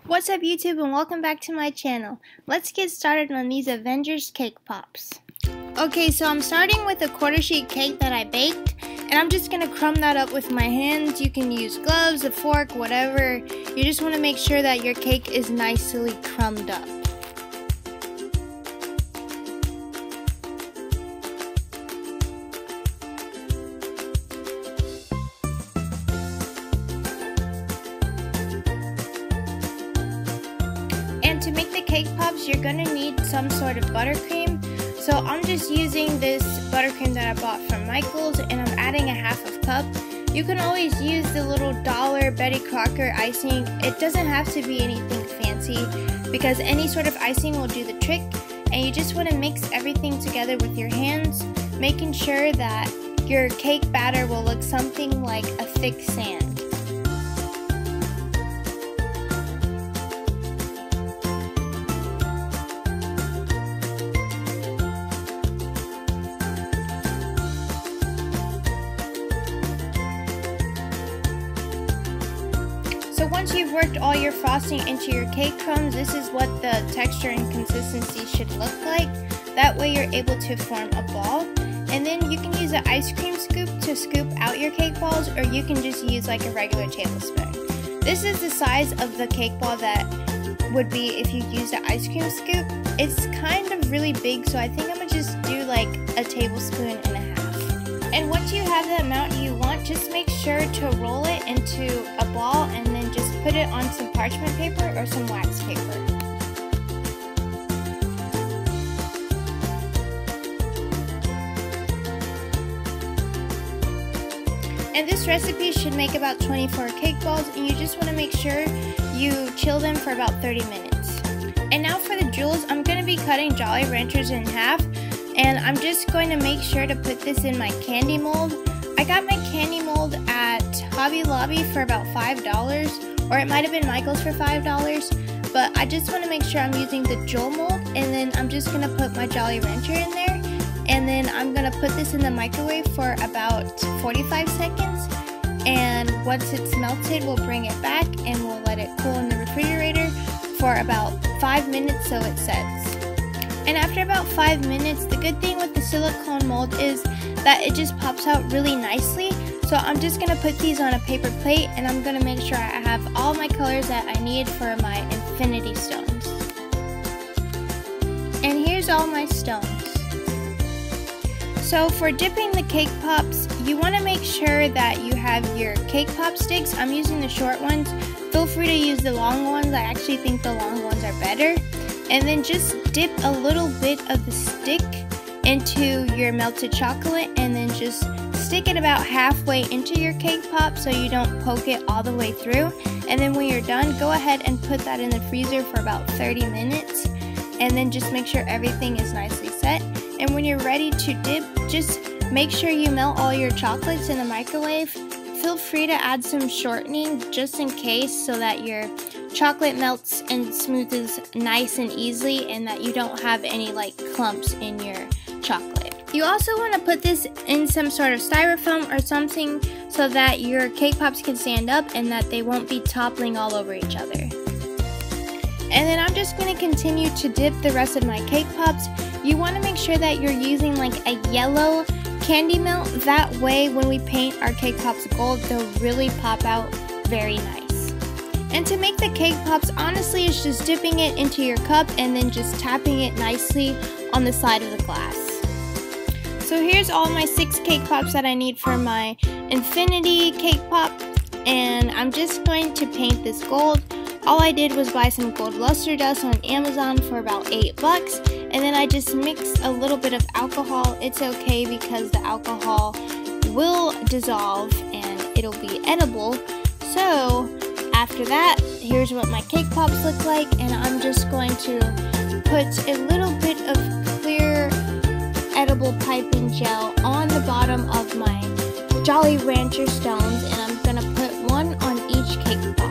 What's up YouTube and welcome back to my channel. Let's get started on these Avengers cake pops. Okay, so I'm starting with a quarter sheet cake that I baked, and I'm just going to crumb that up with my hands. You can use gloves, a fork, whatever. You just want to make sure that your cake is nicely crumbed up. And to make the cake pops, you're going to need some sort of buttercream. So I'm just using this buttercream that I bought from Michael's, and I'm adding a half of cup. You can always use the little dollar Betty Crocker icing. It doesn't have to be anything fancy because any sort of icing will do the trick. And you just want to mix everything together with your hands, making sure that your cake batter will look something like a thick sand. So once you've worked all your frosting into your cake crumbs, this is what the texture and consistency should look like. That way you're able to form a ball. And then you can use an ice cream scoop to scoop out your cake balls, or you can just use like a regular tablespoon. This is the size of the cake ball that would be if you used an ice cream scoop. It's kind of really big, so I think I'm going to just do like a tablespoon and a half. And once you have the amount you want, just make sure to roll it into a ball and then just put it on some parchment paper or some wax paper. And this recipe should make about 24 cake balls, and you just want to make sure you chill them for about 30 minutes. And now for the jewels, I'm going to be cutting Jolly Ranchers in half. And I'm just going to make sure to put this in my candy mold. I got my candy mold at Hobby Lobby for about $5, or it might have been Michael's for $5, but I just want to make sure I'm using the jewel mold, and then I'm just going to put my Jolly Rancher in there, and then I'm going to put this in the microwave for about 45 seconds, and once it's melted, we'll bring it back and we'll let it cool in the refrigerator for about 5 minutes so it sets. And after about 5 minutes, the good thing with the silicone mold is that it just pops out really nicely. So I'm just going to put these on a paper plate, and I'm going to make sure I have all my colors that I need for my infinity stones. And here's all my stones. So for dipping the cake pops, you want to make sure that you have your cake pop sticks. I'm using the short ones. Feel free to use the long ones. I actually think the long ones are better. And then just dip a little bit of the stick into your melted chocolate, and then just stick it about halfway into your cake pop so you don't poke it all the way through. And then when you're done, go ahead and put that in the freezer for about 30 minutes, and then just make sure everything is nicely set. And when you're ready to dip, just make sure you melt all your chocolates in the microwave. Feel free to add some shortening just in case, so that your chocolate melts and smoothes nice and easily, and that you don't have any like clumps in your chocolate. You also want to put this in some sort of styrofoam or something so that your cake pops can stand up and that they won't be toppling all over each other. And then I'm just going to continue to dip the rest of my cake pops. You want to make sure that you're using like a yellow candy melt. That way when we paint our cake pops gold, they'll really pop out very nice. And to make the cake pops, honestly, it's just dipping it into your cup and then just tapping it nicely on the side of the glass. So here's all my 6 cake pops that I need for my infinity cake pop, and I'm just going to paint this gold. All I did was buy some gold luster dust on Amazon for about $8, and then I just mixed a little bit of alcohol. It's okay because the alcohol will dissolve and it'll be edible. So after that, here's what my cake pops look like, and I'm just going to put a little bit of clear edible piping gel on the bottom of my Jolly Rancher stones, and I'm going to put one on each cake pop.